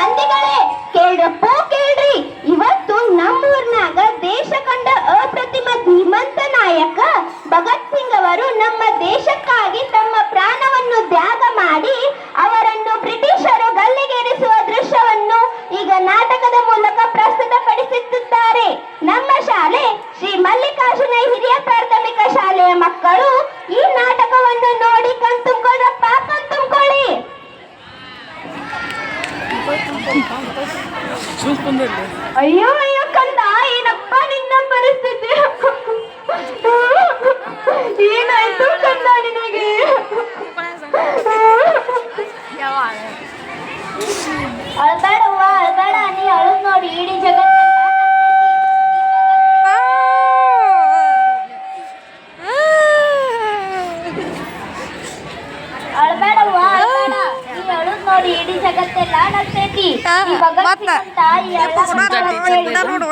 ಮಂದಿಗಳೇ, ಕೇಳ್ರಪ್ಪೋ ಕೇಳ್ರಿ. ಇವತ್ತು ನಮ್ಮೂರ್ನಾಗ ದೇಶ ಕಂಡ ಅಪ್ರತಿಮ ಧೀಮಂತ ನಾಯಕ ಭಗತ್ ಸಿಂಗ್ ಅವರು ನಮ್ಮ ದೇಶಕ್ಕಾಗಿ ತಮ್ಮ ಪ್ರಾಣವನ್ನು ತ್ಯಾಗ ಮಾಡಿ ಅವರನ್ನು ಬ್ರಿಟಿಷರು ಗಲ್ಲಿಗೇರಿಸುವ ದೃಶ್ಯವನ್ನು ಈಗ ನಾಟಕದ ಮೂಲಕ ಪ್ರಸ್ತುತಪಡಿಸುತ್ತಿದ್ದಾರೆ. ನಮ್ಮ ಶಾಲೆ ಶ್ರೀ ಮಲ್ಲಿಕಾರ್ಜುನ ಹಿರಿಯ ಪ್ರಾಥಮಿಕ ಶಾಲೆಯ ಮಕ್ಕಳು ಈ ನಾಟಕವನ್ನು ನೋಡಿ ಕಣ್ತುಂಬ್ಕೊಳ್ರಪ್ಪ, ಕಣ್ತುಂಬ್ಕೊಳ್ಳಿ. ಅಯ್ಯೋ ಅಯ್ಯೋ ಕಂದ, ಏನಪ್ಪ ನಿನ್ನ ಪರಿಸ್ಥಿತಿ? ಏನಾಯ್ತು ಕಂದ ನಿನಗೆ? ಅಳ್ಬೇಡವ್ವ ಅಳ್ಬೇಡ, ನೀ ಅಳುದ್ ನೋಡಿ ಇಡೀ ಜಗತ್ತು ಅಳ್ಬೇಡವ್ವ ಅಳ್ಬೇಡ, ನೀ ಅಳುದ್ ನೋಡಿ ಇಡೀ ಜಗತ್ತೆಲ್ಲ ನಗ್ತೈತಿ. ಈ ಭಗತ್ ಸಿಂಗ್ ಅಂತ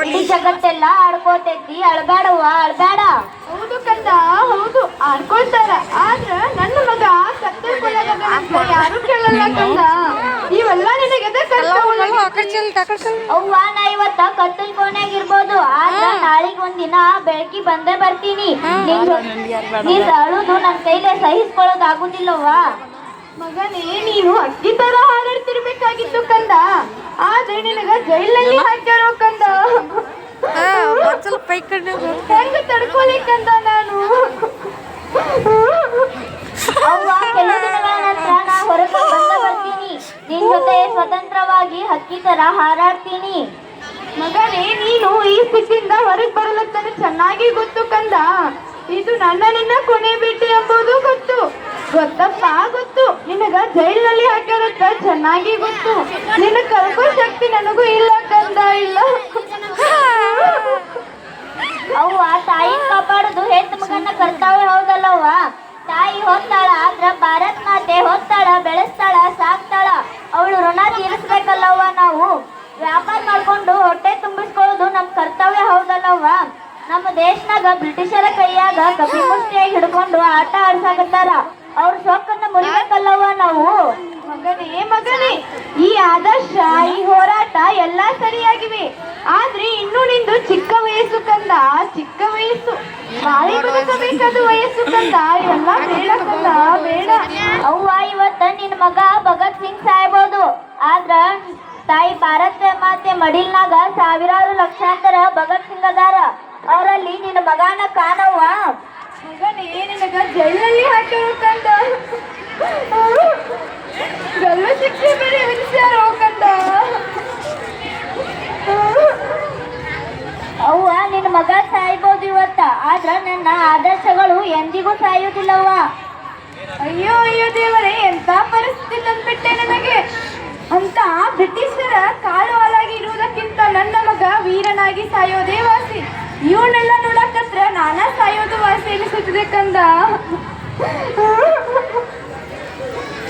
ಇಡೀ ಜಗತ್ತೆಲ್ಲ ಆಡ್ಕೋತೈತಿ. ಅಳ್ಬೇಡವ್ವ ಅಳ್ಬೇಡ. ಹೌದು ಕಂದ, ಹೌದು ಆಡ್ಕೊಳ್ತಾರ. ಆದ್ರ ನನ್ನ ಮಗ ಕತ್ತಲ್ಕೊಳಗ ಯಾರು ಕೇಳಲ್ಲ ಕಂದ. ಇವೆಲ್ಲ ನಿನಗೆ ಅವ್ವ, ನಾ ಇವತ್ತ ಕತ್ತಲ್ ಕೋಣೆಯಾಗ ಇರ್ಬೋದು, ಆದ್ರ ನಾಳಿಗ್ ಒಂದಿನ ಬೆಳಕಿ ಬಂದೇ ಬರ್ತೀನಿ. ನೀನ್ ಅಳುದು ನನ್ ಕೈಲೇ ಸಹಿಸ್ಕೊಳ್ಳೋದು ಆಗುದಿಲ್ಲವ್ವ. ಮಗನೇ, ನೀನು ಅಕ್ಕಿ ತರ ಹಾರಾಡ್ತಿರ್ಬೇಕಾಗಿತ್ತು ಕಂದ, ಆದ್ರೆ ನಿನಗ ಜೈಲಲ್ಲಿ ಹಾಕ್ಯಾರೋ ಕಂದ. ಹೆಂಗ ತಡ್ಕೊಲಿಕ್ಕಂದ ನಾನು? ಅವ್ವ, ಕೆಲವು ದಿನಗಳ ನಂತರ ನಾ ಹೊರಗೆ ಬಂದ ಬರ್ತೀನಿ. ನಿನ್ ಜೊತೆ ಸ್ವತಂತ್ರವಾಗಿ ಹಕ್ಕಿ ತರ ಹಾರಾಡ್ತೀನಿ. ಮಗನೇ, ನೀನು ಈ ಸ್ಥಿತಿಯಿಂದ ಹೊರಗೆ ಬರಲತ್ತನ ಚೆನ್ನಾಗಿ ಗೊತ್ತು ಕಂದ. ಇದು ನನ್ನ ನಿನ್ನ ಕೊನೆ ಭೇಟಿ ಎಂಬುದು ಗೊತ್ತಪ್ಪ, ಗೊತ್ತು. ನಿನಗ ಜೈಲಿನಲ್ಲಿ ಹಾಕ್ಯಾರತ್ತ ಚೆನ್ನಾಗಿ ಗೊತ್ತು. ನಿನ್ನ ಕಳ್ಕೋ ಶಕ್ತಿ ನನಗೂ ಇಲ್ಲ ಕಂದ, ಇಲ್ಲ. ಅವ್ವ, ತಾಯಿ ಕಾಪಾಡುದು ಹೆತ್ತ ಮಗನ ಕರ್ತವ್ಯ ಹೌದಲ್ಲವ್ವ. ತಾಯಿ ಹೊತ್ತಾಳ, ಆದ್ರ ಭಾರತ್ ಮಾತೆ ಹೊತ್ತಾಳ, ಬೆಳೆಸ್ತಾಳ, ಸಾಕ್ತಾಳ. ಅವಳು ಋಣ ತೀರಿಸ್ಬೇಕಲ್ಲವ್ವ. ನಾವು ವ್ಯಾಪಾರ ಮಾಡ್ಕೊಂಡು ಹೊಟ್ಟೆ ತುಂಬಿಸ್ಕೊಳ್ಳೋದು ನಮ್ ಕರ್ತವ್ಯ ಹೌದಲ್ಲವ್ವ. ನಮ್ಮ ದೇಶನಾಗ ಬ್ರಿಟಿಷರ ಕೈಯಾಗ ಕಪಿ ಮುಷ್ಟಿಯಾಗಿ ಹಿಡ್ಕೊಂಡು ಆಟ ಆಡ್ಸಾಕತ್ತಾರ. ಅವ್ರ ಸೊಕ್ಕನ್ನ ಮುರಿಬೇಕಲ್ಲವ್ವ ನಾವು. ಮಗನೇ, ಈ ಆದರ್ಶ, ಈ ಹೋರಾಟ ಎಲ್ಲಾ ಸರಿಯಾಗಿವೆ. ಆದ್ರೆ ಇನ್ನು ನಿಂದು ಚಿಕ್ಕ ವಯಸ್ಸು ಕಂದ, ಚಿಕ್ಕ ವಯಸ್ಸು. ಬಾಳಿ ಬದುಕಬೇಕಾದ ವಯಸ್ಸು ಕಂದ. ಇವೆಲ್ಲ ಬೇಡ ಕಂದ, ಬೇಡ. ಅವ್ವ, ಇವತ್ತ ನಿನ್ ಮಗ ಭಗತ್ ಸಿಂಗ್ ಸಾಯ್ಬೋದು, ಆದ್ರ ತಾಯಿ ಭಾರತ ಮಾತೆ ಮಡಿಲ್ನಾಗ ಸಾವಿರಾರು ಲಕ್ಷಾಂತರ ಭಗತ್ ಸಿಂಗ್ ಅದಾರ. ಅವರಲ್ಲಿ ನಿನ್ನ ಮಗನ ಕಾಣವ್ವ. ಮಗನೇ, ನಿನಗ ಜೈಲಲ್ಲಿ ಹಾಕಿರೋ ಕಂದ. ಗಲ್ಲು ಶಿಕ್ಷೆ ಬೇರೆ ವಿಧಿಸ್ಯಾರೋ ಕಂದ. ಅವ್ವ, ನಿನ್ನ ಮಗ ಸಾಯ್ಬೋದು ಇವತ್ತ, ಆದ್ರ ನನ್ನ ಆದರ್ಶಗಳು ಎಂದಿಗೂ ಸಾಯುವುದಿಲ್ಲವ್ವ. ಅಯ್ಯೋ ಅಯ್ಯೋ ದೇವರೇ, ಎಂತ ಪರಿಸ್ಥಿತಿ ತಂದ್ಬಿಟ್ಟೆ ನನಗೆ. ಅಂತ ಬ್ರಿಟಿಷರ ಕಾಲು ಹಾಲಾಗಿ ಇರುವುದಕ್ಕಿಂತ ನನ್ನ ಮಗ ವೀರನಾಗಿ ಸಾಯೋದೇ ವಾಸಿ. ಇವನ್ನೆಲ್ಲ ನೋಡಕತ್ರ ನಾನಾ ಸಾಯೋದು ವಾಸಿ ಎನಿಸುತ್ತದೆ ಕಂದ.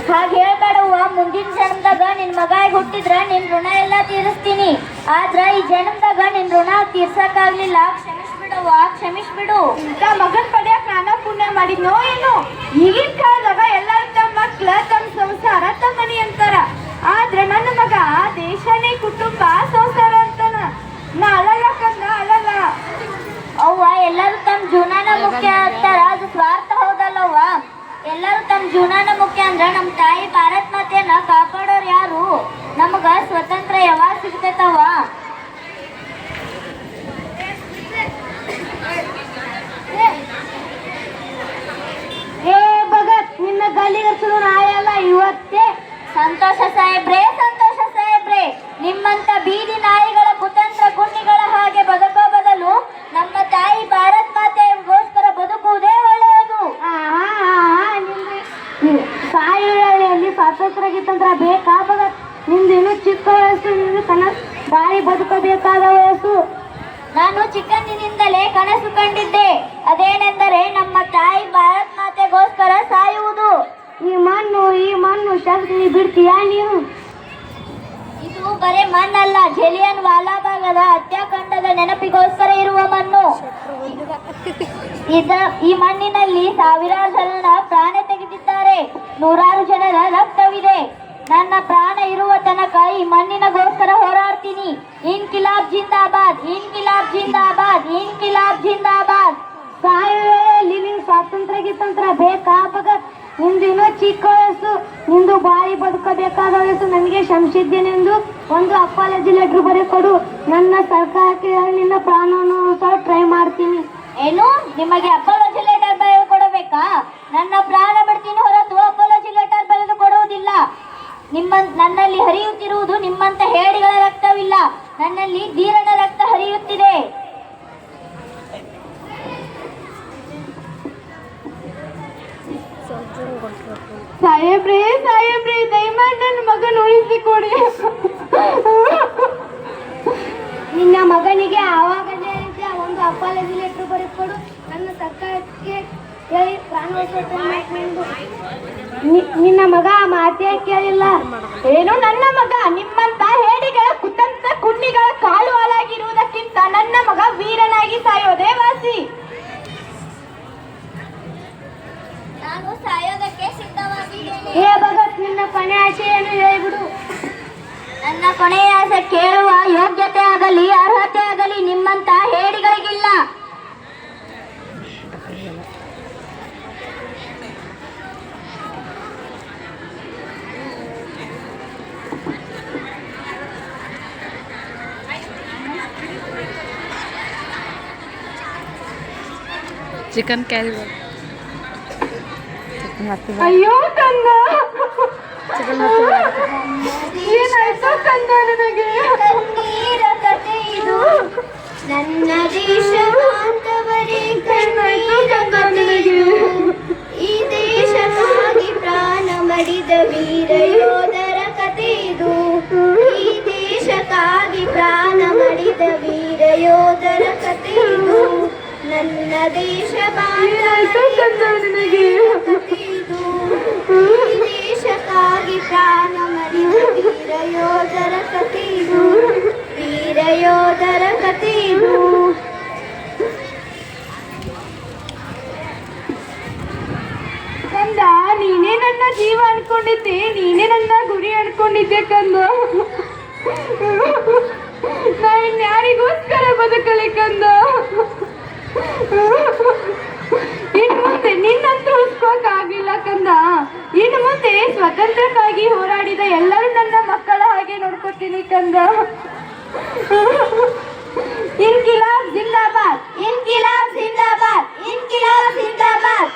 ಹಾಗೆ ಹೇಳ್ಬೇಡವ್ವ. ಮುಂದಿನ ಜನ್ಮದಾಗ ನಿನ್ ಮಗ ಹುಟ್ಟಿದ್ರ ನಿನ್ ಋಣ ಎಲ್ಲ ತೀರಿಸ್ತೀನಿ. ಆದ್ರ ಈ ಜನ್ಮದಾಗ ನಿನ್ ಋಣ ತೀರ್ಸಕ್ಕಾಗ್ಲಿಲ್ಲ, ಕ್ಷಮಿಸ್ಬಿಡವ್ವ, ಕ್ಷಮಿಸ್ಬಿಡು. ಇಂಥ ಮಗನ್ ಪಡ್ಯಾಕ ನಾನಾ ಪುಣ್ಯ ಮಾಡಿದ್ನೋ ಏನು? ಈಗಿನ ಕಾಲದಾಗ ಎಲ್ಲರೂ ತಮ್ಮ ಮಕ್ಳ, ತಮ್ಮ ಸಂಸಾರ, ತಮ್ಮ ಮನಿ ಅಂತಾರ. ಆದ್ರೆ ನನ್ನ ಮಗ ದೇಶನೇ ಕುಟುಂಬ ಸಂಸಾರ ಅಂತಾನ. ನಾ ಅಳಲ್ಲ ಕಂದ, ಅಳಲ್ಲ. ಅವ್ವ, ಎಲ್ಲರೂ ತಮ್ಮ ಜೀವನಾನ ಮುಖ್ಯ ಅಂತಾರ, ಅದು ಸ್ವಾರ್ಥ ಹೌದಲ್ಲವ್ವ. ಎಲ್ಲರೂ ತಮ್ಮ ಜೀವನಾನ ಮುಖ್ಯ ಅಂದ್ರ ನಮ್ಮ ತಾಯಿ ಭಾರತ್ ಮಾತೆಯನ್ನ ಕಾಪಾಡೋರು ಯಾರು? ನಮಗ ಸ್ವತಂತ್ರ ಯಾವಾಗ ಸಿಗ್ತೈತವ್ವ? ಏ ಭಗತ್, ನಿನ್ನ ಗಲ್ಲಿಗರ್ಸಲು ನಾಯಲ್ಲ ಇವತ್ತೇ. ಸಂತೋಷ ಸಾಹೇಬ್ರೆ, ಸಂತೋಷ ಸಾಹೇಬ್ರೆ. ನಿಮ್ಮಂತ ಬೀದಿ ನಾಯಿಗಳ ಕುತಂತ್ರ ಗುಂಡಿಗಳ ಹಾಗೆ ಬದುಕೋ ಬದಲು ನಮ್ಮ ತಾಯಿ ಭಾರತ್ ಮಾತೆಗೋಸ್ಕರ ಬದುಕುವುದೇ ಒಳ್ಳೆಯದು. ಸಾಯುವಳಿಯಲ್ಲಿ ಸ್ವಾತಂತ್ರ್ಯ ಗೀತಂತ್ರ ಬೇಕಾ ಭಗತ್? ನಿಂದಿನ್ನು ಚಿಕ್ಕ ವಯಸ್ಸು, ನಿಂದು ಕನಸು ಬಾರಿ ಬದುಕಬೇಕಾದ ವಯಸ್ಸು. ನಾನು ಚಿಕ್ಕಂದಿನಿಂದಲೇ ಕನಸು ಕಂಡಿದ್ದೆ. ಅದೇನೆಂದರೆ ನಮ್ಮ ತಾಯಿ ಭಾರತ್ ಮಾತೆಗೋಸ್ಕರ ಸಾಯುವುದು. ಈ ಮಣ್ಣು ಶಕ್ತಿ ಬಿಡ್ತೀಯಾ ನೀನು? ಇದು ಬರೇ ಮಣ್ಣಲ್ಲ, ಜಲಿಯನ್ ವಾಲಾಬಾಗದ ಹತ್ಯಾಕಾಂಡದ ನೆನಪಿಗೋಸ್ಕರ ಇರುವ ಮಣ್ಣು. ಈ ಮಣ್ಣಿನಲ್ಲಿ ಸಾವಿರಾರು ಜನರ ಪ್ರಾಣ ತೆಗೆದಿದ್ದಾರೆ, ನೂರಾರು ಜನರ ರಕ್ತವಿದೆ. ನನ್ನ ಪ್ರಾಣ ಇರುವ ತನಕ ಈ ಮಣ್ಣಿನ ಇನ್ಕಿಲಾಬ್ ಜಿಂದಾಬಾದ್, ಇನ್ಕಿಲಾಬ್ ಜಿಂದಾಬಾದ್, ಇನ್ಕಿಲಾಬ್ ಜಿಂದಾಬಾದ್. ಸಾಯುವಲ್ಲಿ ನೀವು ಸ್ವಾತಂತ್ರ್ಯ ಗಿತಂತ್ರ ಬೇಕಾ ಭಗತ್? ನಿಂದು ಇನ್ನೂ ಚಿಕ್ಕ ವಯಸ್ಸು, ನಿಂದು ಬಾಳಿ ಬದುಕಬೇಕಾದ ವಯಸ್ಸು. ನನಗೆ ಶಂಸಿದ್ದೇನೆಂದು ಒಂದು ಅಪಾಲಜಿ ಲೆಟ್ರ್ ಬರೆಕೊಡು. ನನ್ನ ಸರ್ಕಾರಕ್ಕೆ ನಿನ್ನ ಪ್ರಾಣವನ್ನು ಸಹ ಟ್ರೈ ಮಾಡ್ತೀನಿ. ಏನು, ನಿಮಗೆ ಅಪಾಲಜಿ ಲೆಟರ್ ಬರೆದು ಕೊಡಬೇಕಾ? ನನ್ನ ಪ್ರಾಣ ಬಿಡ್ತೀನಿ ಹೊರತು ಅಪಾಲಜಿ ಲೆಟರ್ ಬರೆದು ಕೊಡುವುದಿಲ್ಲ. ನನ್ನಲ್ಲಿ ಹರಿಯುತ್ತಿರುವುದು ನಿಮ್ಮಂತ ಹೇಡಿಗಳ ರಕ್ತವಿಲ್ಲ, ನನ್ನಲ್ಲಿ ಧೀರನ ರಕ್ತ ಹರಿಯುತ್ತಿದೆ. ಸಾಹೇಬ್ರೇ ಸಾಹೇಬ್ರೇ, ದಯಮಾಡಿ ನನ್ನ ಮಗನ ಉಳಿಸಿಕೊಡಿ. ನಿನ್ನ ಮಗನಿಗೆ ಆವಾಗಲೇ ಒಂದು ಅಪಾಲಜಿ ಲೆಟ್ರ್ ಬರೆಕೊಡು. ನನ್ನ ಸರ್ಕಾರಕ್ಕೆ ಹೇಳಿ ನಿನ್ನ ಮಗ ಮಾತೇ ಕೇಳಿಲ್ಲ. ಏನು ನನ್ನ ಮಗ? ನಿಮ್ಮಂತ ಹೇಡಿಗಳ ಕುತಂತ್ರ ಕುಣ್ಣಿಗಳ ಕಾಲು ಹಾಲಾಗಿರುವುದಕ್ಕಿಂತ ನನ್ನ ಮಗ ವೀರನಾಗಿ ಸಾಯೋದೇ ವಾಸಿ. ನಾನು ಸಾಯೋದಕ್ಕೆ ಸಿದ್ಧವಾಗಿದ್ದೇನೆ. ಹೇ ಭಗತ್, ನಿನ್ನ ಕೊನೆ ಆಶೆಯನ್ನು ಹೇಳಿಬಿಡು. ನನ್ನ ಕೊನೆಯ ಆಸೆ ಕೇಳುವ ಯೋಗ್ಯತೆ ಆಗಲಿ ಅರ್ಹತೆ ಆಗಲಿ ನಿಮ್ಮಂತ ಹೇಡಿಗಳಿಗಿಲ್ಲ. ಚಿಕನ್ ಕ್ಯಾರಿ ಅಯ್ಯೋ ಕಂದ, ಏನಾಯ್ತು ಕಂದ ನನಗೆ? ಕಣ್ಣೀರ ಕಥೆ ಇದು, ನನ್ನ ದೇಶ ಬಾಂಧವರೇ ಕಣ್ಣೀರ ಕಥೆ ಇದು. ಈ ದೇಶಕ್ಕಾಗಿ ಪ್ರಾಣ ಮಡಿದ ವೀರ ಯೋಧರ ಕಥೆ ಇದು. ಈ ದೇಶಕ್ಕಾಗಿ ಪ್ರಾಣ ಮಡಿದ ವೀರ ಯೋಧರ ಕಥೆ ಇದು. ನನ್ನ ದೇಶ ಬಾಂಧವರೇ ಇದು. ಈ ದೇಶಕ್ಕಾಗಿ ಪ್ರಾಣ ಮಡಿದ ವೀರ ಯೋಧರ ಕಥೆ ಇದು. ವೀರ ಯೋಧರ ಕಥೆ ಇದು. ಕಂದ, ನೀನೇ ನನ್ನ ಜೀವ ಅನ್ಕೊಂಡಿದ್ದೆ, ನೀನೇ ನನ್ನ ಗುರಿ ಅನ್ಕೊಂಡಿದ್ದೆ ಕಂದ. ನಾ ಇನ್ಯಾರಿಗೋಸ್ಕರ ಬದುಕಲಿ ಕಂದ? ಇನ್ನು ಮುಂದೆ ನಿನ್ನಂತೂ ಉಳಿಸ್ಕೋಕಾಗಿಲ್ಲ ಕಂದ. ಇನ್ನು ಮುಂದೆ ಸ್ವತಂತ್ರಕ್ಕಾಗಿ ಹೋರಾಡಿದ ಎಲ್ಲರೂ ನನ್ನ ಮಕ್ಕಳ ಹಾಗೆ ನೋಡ್ಕೊತೀನಿ ಕಂದ. ಇನ್ಕಿಲಾಬ್ ಜಿಂದಾಬಾದ್, ಇನ್ಕಿಲಾಬ್ ಜಿಂದಾಬಾದ್, ಇನ್ಕಿಲಾಬ್ ಜಿಂದಾಬಾದ್.